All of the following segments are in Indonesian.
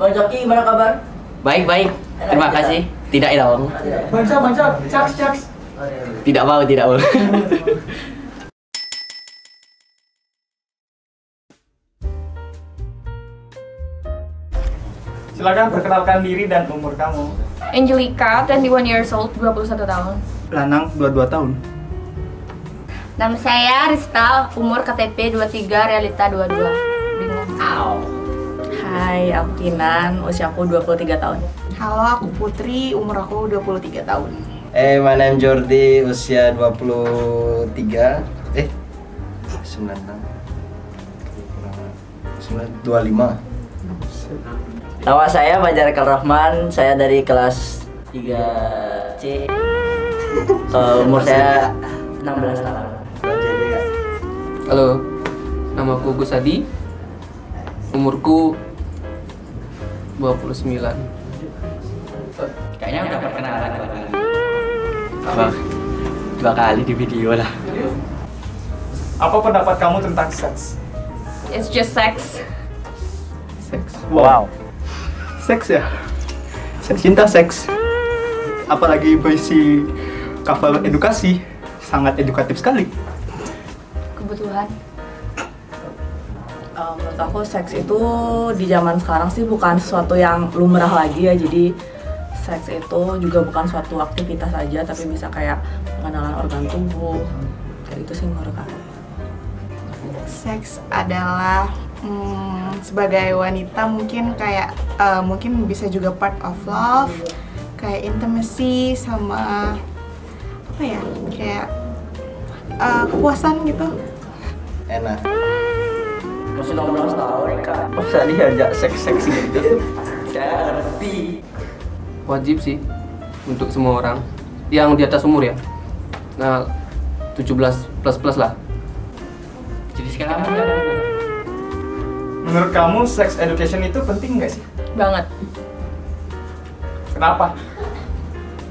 Bang Joki, gimana kabar? Baik, baik. Terima kasih. Tidak dong. Bancok, caks. Tidak mau, tidak mau. Silakan perkenalkan diri dan umur kamu. Angelica, 21 years old, 21 tahun. Lanang, 22 tahun. Nama saya Rista, umur KTP 23, realita 22. Bingung. Hai, aku Kinan, usia aku 23 tahun. Halo, aku Putri, umur aku 23 tahun. My name Jordi, usia 23. 9 tahun. 25. Nama saya Fajar Rahman, saya dari kelas 3C. Umur saya 16 tahun. Halo, namaku Gus Adi. Umurku 29. Kayaknya udah perkenalan dua kali di video lah. Apa pendapat kamu tentang seks? It's just sex. Seks. Wow. Seks ya? Saya cinta seks. Apalagi berisi cover edukasi, sangat edukatif sekali. Kebutuhan. Menurut aku seks itu di zaman sekarang sih bukan sesuatu yang lumrah lagi ya. Jadi seks itu juga bukan suatu aktivitas aja, tapi bisa kayak pengenalan organ tubuh. Kayak itu sih menurut aku. Seks adalah sebagai wanita mungkin kayak mungkin bisa juga part of love, kayak intimacy sama apa ya, kayak kepuasan gitu. Enak. Masih 16 tahun Kak. Masa diajak seks-seks gitu? Saya ngerti. Wajib sih untuk semua orang yang di atas umur ya. Nah, 17 plus lah. Jadi sekarang Menurut kamu sex education itu penting nggak sih? Banget. Kenapa?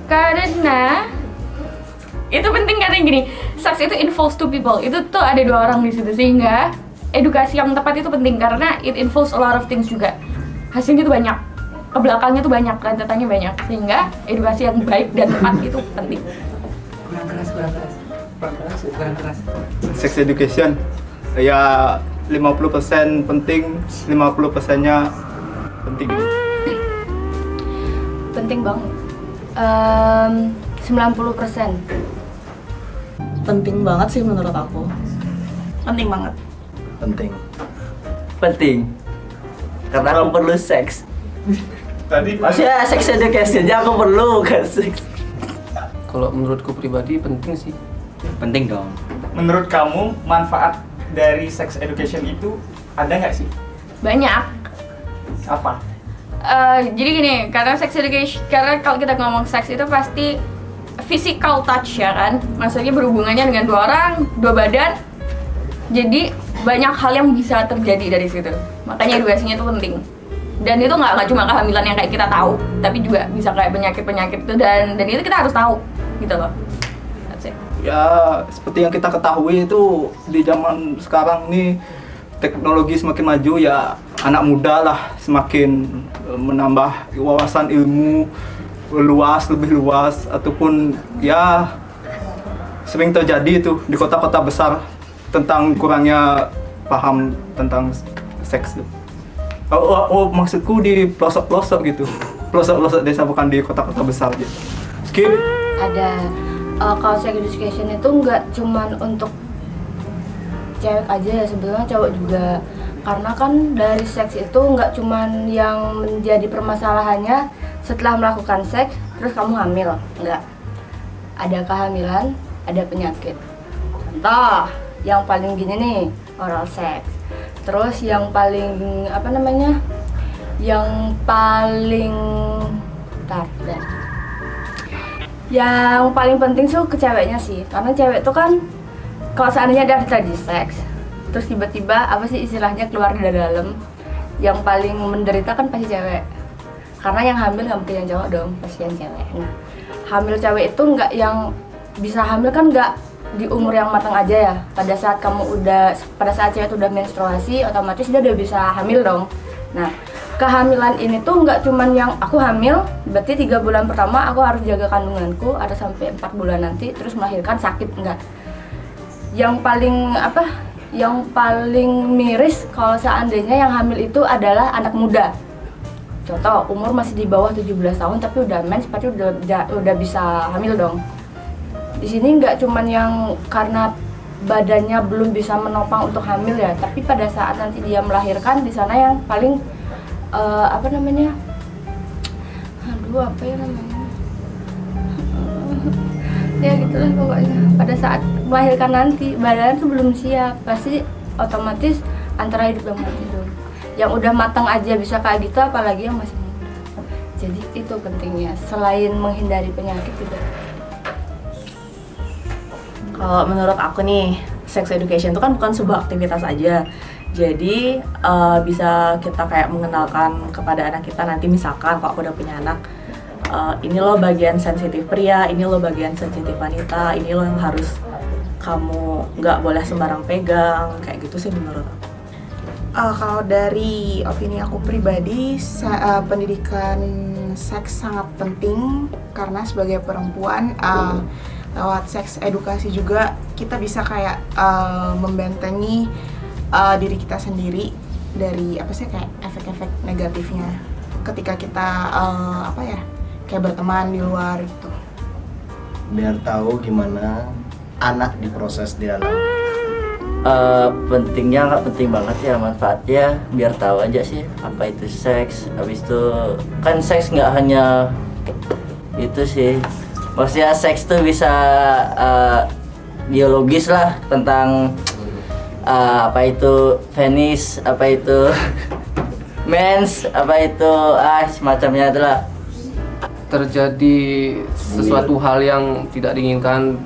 Karena itu penting karena gini, sex itu involves two people. Itu tuh ada dua orang di situ, sehingga edukasi yang tepat itu penting karena it involves a lot of things juga. Hasilnya tuh banyak, ke belakangnya tuh banyak, rentetannya banyak, sehingga edukasi yang baik dan tepat itu penting. Sex education ya 50% penting, 50%-nya penting. Penting banget. 90%. Penting banget sih menurut aku. Penting banget. penting. Karena aku perlu seks. Tadi Maksudnya sex education aja aku perlu kan seks. Kalau menurutku pribadi penting sih. Penting dong. menurut kamu manfaat dari sex education itu ada nggak sih? Banyak. Apa? Jadi gini, karena sex education, karena kalau kita ngomong seks itu pasti physical touch ya kan, maksudnya berhubungannya dengan dua orang, dua badan. Jadi banyak hal yang bisa terjadi dari situ. Makanya edukasinya itu penting. Dan itu nggak cuma kehamilan yang kayak kita tahu, tapi juga bisa kayak penyakit-penyakit itu dan itu kita harus tahu gitu loh. That's it. Ya seperti yang kita ketahui itu di zaman sekarang nih teknologi semakin maju, ya anak muda lah semakin menambah wawasan ilmu lebih luas, ataupun ya sering terjadi itu di kota-kota besar tentang kurangnya paham tentang seks. Maksudku di pelosok-pelosok gitu, pelosok-pelosok desa, bukan di kota-kota besar gitu. Skip. Ada kalau sex education itu nggak cuman untuk cewek aja ya, sebenarnya cowok juga, karena kan dari seks itu nggak cuman yang menjadi permasalahannya setelah melakukan seks terus kamu hamil, nggak. Ada kehamilan, ada penyakit. Contoh yang paling gini nih, oral sex. Terus yang paling apa namanya, yang paling yang paling penting tuh ke ceweknya sih, karena cewek tuh kan kalau seandainya ada terjadi seks terus tiba-tiba apa sih istilahnya keluar dari dalam, yang paling menderita kan pasti cewek, karena yang hamil nggak mungkin yang cowok dong, pasti yang cewek. Nah, hamil cewek itu nggak, yang bisa hamil kan nggak di umur yang matang aja ya, pada saat cewek itu udah menstruasi otomatis dia udah bisa hamil dong. Nah, kehamilan ini tuh nggak cuman yang aku hamil, berarti 3 bulan pertama aku harus jaga kandunganku, ada sampai 4 bulan nanti, terus melahirkan sakit, enggak. Yang paling miris kalau seandainya yang hamil itu adalah anak muda. Contoh, umur masih di bawah 17 tahun tapi udah mens, berarti udah bisa hamil dong. Di sini nggak cuman yang karena badannya belum bisa menopang untuk hamil ya, tapi pada saat nanti dia melahirkan, di sana yang paling ya gitulah pokoknya. Pada saat melahirkan nanti badan tuh belum siap, pasti otomatis antara hidup dan mati dulu. Yang udah matang aja bisa kayak gitu, apalagi yang masih muda. Jadi itu pentingnya, selain menghindari penyakit juga. Kalau menurut aku nih, sex education itu kan bukan sebuah aktivitas aja. Jadi bisa kita kayak mengenalkan kepada anak kita nanti, misalkan kalau aku udah punya anak, ini loh bagian sensitif pria, ini loh bagian sensitif wanita, ini loh yang harus kamu nggak boleh sembarang pegang, kayak gitu sih menurut aku. Kalau dari opini aku pribadi, pendidikan seks sangat penting karena sebagai perempuan, lewat seks edukasi juga kita bisa kayak membentengi diri kita sendiri dari kayak efek-efek negatifnya ketika kita kayak berteman di luar gitu. Biar tahu gimana anak diproses di dalam. Pentingnya nggak penting banget ya, manfaatnya biar tahu aja sih apa itu seks. Habis itu kan seks nggak hanya itu sih, maksudnya seks tuh bisa biologis lah, tentang apa itu penis, apa itu mens, apa itu semacamnya itulah. Terjadi sesuatu hal yang tidak diinginkan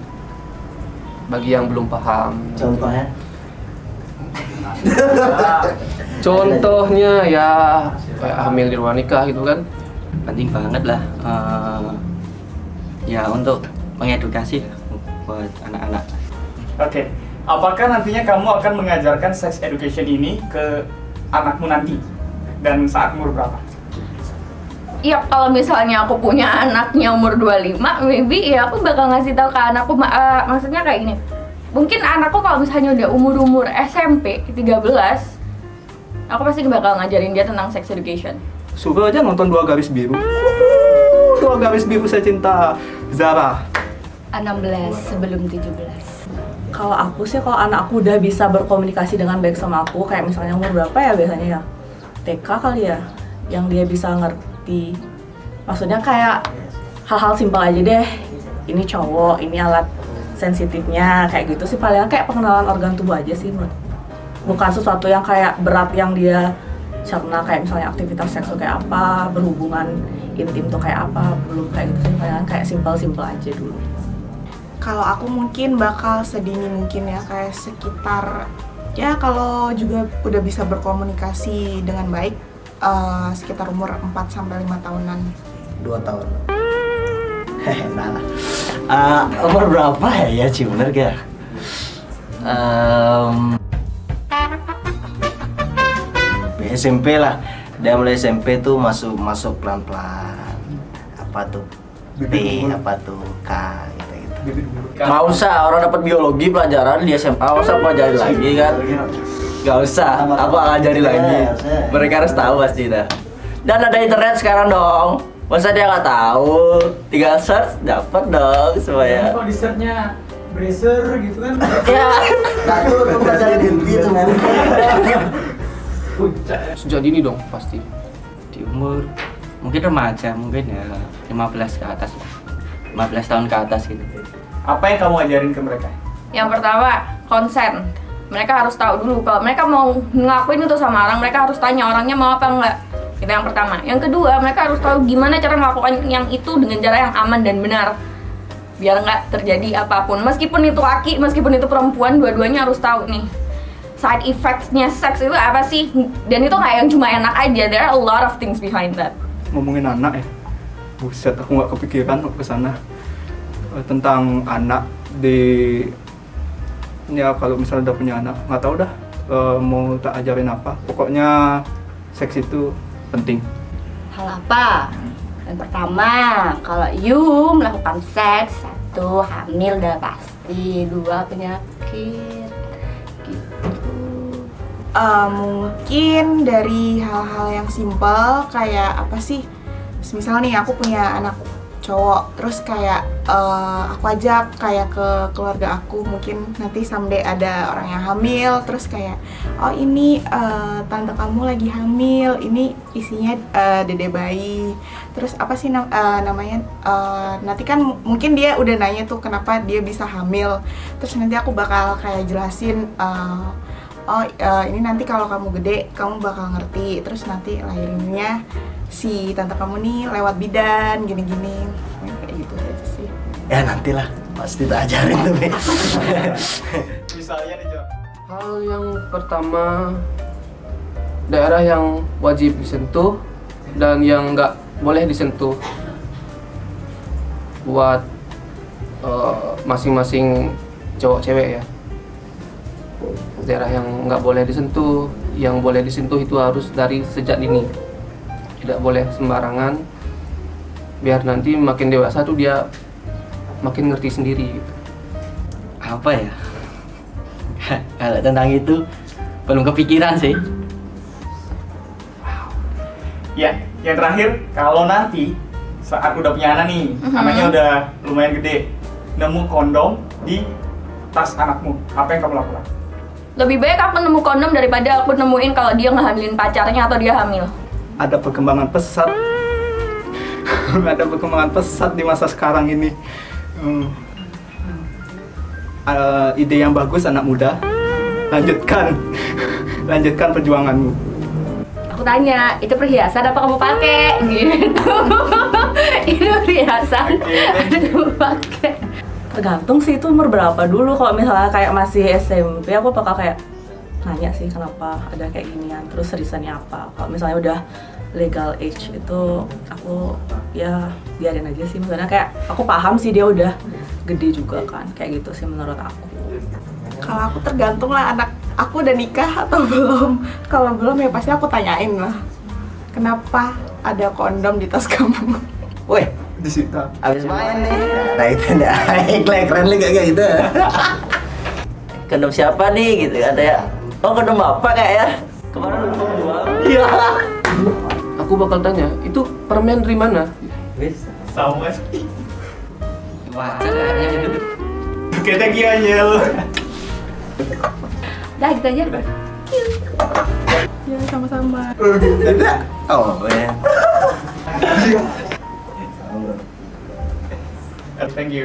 bagi yang belum paham. Contohnya? Contohnya ya kayak hamil di luar nikah gitu kan. Penting banget lah, ya untuk mengedukasi buat anak-anak. Oke, apakah nantinya kamu akan mengajarkan sex education ini ke anakmu nanti? Dan saat umur berapa? Iya, kalau misalnya aku punya anaknya umur 25, maybe ya aku bakal ngasih tahu ke anakku, maksudnya kayak gini. Mungkin anakku kalau misalnya udah umur SMP 13, aku pasti bakal ngajarin dia tentang sex education. Suruh aja nonton 2 Garis Biru. 2 Garis Biru Saya Cinta Zara. 16 sebelum 17. Kalau aku sih, kalau anakku udah bisa berkomunikasi dengan baik sama aku, kayak misalnya umur berapa ya biasanya ya? TK kali ya, yang dia bisa ngerti. Maksudnya kayak hal-hal simpel aja deh. Ini cowok, ini alat sensitifnya, kayak gitu sih. Paling kayak pengenalan organ tubuh aja sih menurut. Bukan sesuatu yang kayak berat yang dia cerna, kayak misalnya aktivitas seks tuh kayak apa, berhubungan intim tuh kayak apa, belum kayak gitu sih. Paling kayak simpel-simpel aja dulu. Kalau aku mungkin bakal sedini mungkin ya, kayak sekitar ya kalau juga udah bisa berkomunikasi dengan baik, sekitar umur 4-5 tahunan. 2 tahun. Nah, umur berapa ya Ci, bener gak? SMP lah. Dia mulai SMP tuh masuk pelan-pelan. Apa tuh B, apa tuh K gitu. Nggak usah, orang dapat biologi pelajaran di SMA, nggak usah pelajari lagi kan? Nggak usah, aku ngajari lagi. Mereka harus tahu pasti dah. Dan ada internet sekarang dong. Masa dia nggak tahu? Tinggal search, dapat dong semuanya. Kalau di search-nya bracer gitu kan? Ya. Nah tuh pelajari ganti tuh men. Sejak dini dong pasti. Di umur mungkin remaja, mungkin ya 15 ke atas, 15 tahun ke atas gitu. Apa yang kamu ajarin ke mereka? Yang pertama, konsen. Mereka harus tahu dulu kalau mereka mau ngelakuin itu sama orang, mereka harus tanya orangnya mau apa enggak. Itu yang pertama. Yang kedua, mereka harus tahu gimana cara melakukan yang itu dengan cara yang aman dan benar. Biar nggak terjadi apapun. Meskipun itu laki, meskipun itu perempuan, dua-duanya harus tahu nih. Side effects-nya seks itu apa sih? Dan itu nggak yang cuma enak aja. There are a lot of things behind that. Ngomongin anak ya, buset, aku nggak kepikiran ke sana. Tentang anak ya kalau misalnya udah punya anak, nggak tahu dah mau tak ajarin apa. Pokoknya seks itu penting? Hal apa? Yang pertama, kalau you melakukan seks, 1 hamil udah pasti, 2 penyakit gitu. Mungkin dari hal-hal yang simpel kayak apa sih? Misal nih aku punya anak cowok, terus kayak aku ajak kayak ke keluarga aku, mungkin nanti someday ada orang yang hamil, terus kayak oh ini tante kamu lagi hamil, ini isinya dede bayi, terus apa sih namanya, nanti kan mungkin dia udah nanya tuh kenapa dia bisa hamil, terus nanti aku bakal kayak jelasin ini nanti kalau kamu gede kamu bakal ngerti, terus nanti lahirinnya si tante kamu nih lewat bidan gini-gini, kayak gitu aja sih. Ya nantilah pasti tak ajarin tuh. Misalnya nih, Jok. Hal yang pertama, daerah yang wajib disentuh dan yang nggak boleh disentuh buat masing-masing cowok cewek ya. Daerah yang nggak boleh disentuh, yang boleh disentuh itu harus dari sejak dini, tidak boleh sembarangan, biar nanti makin dewasa tuh dia makin ngerti sendiri gitu. Apa ya? Kalau tentang itu belum kepikiran sih. Ya, yang terakhir, kalau nanti saat udah punya anak nih, anaknya udah lumayan gede, nemu kondom di tas anakmu, apa yang kamu lakukan? Lebih baik aku nemu kondom daripada aku nemuin kalau dia ngehamilin pacarnya atau dia hamil. Ada perkembangan pesat. Ada perkembangan pesat di masa sekarang ini. Ide yang bagus anak muda. Lanjutkan perjuanganmu. Aku tanya, itu perhiasan apa kamu pakai? Gitu. Itu perhiasan kamu pakai. Tergantung sih itu umur berapa dulu. Kalau misalnya kayak masih SMP, aku bakal kayak nanya sih kenapa ada kayak ginian, terus reasonnya apa. Kalau misalnya udah legal age itu aku ya biarin aja sih. Misalnya kayak aku paham sih dia udah gede juga kan, kayak gitu sih menurut aku. Kalau aku tergantung lah anak aku udah nikah atau belum. Kalau belum ya pasti aku tanyain lah, kenapa ada kondom di tas kamu? Weh, Disita. abis main nih. Nah itu nih, keren nih kayak gitu. Kondom siapa nih gitu ada ya? Oh kondom bapak kayak ya? Kemarin lu jual. Iya. Aku bakal tanya, itu permen dari mana? Wis. Sama. Wah, kayaknya gitu. Kita Anyel. Dah gitu aja. Ya sama-sama. Oh ya. Thank you.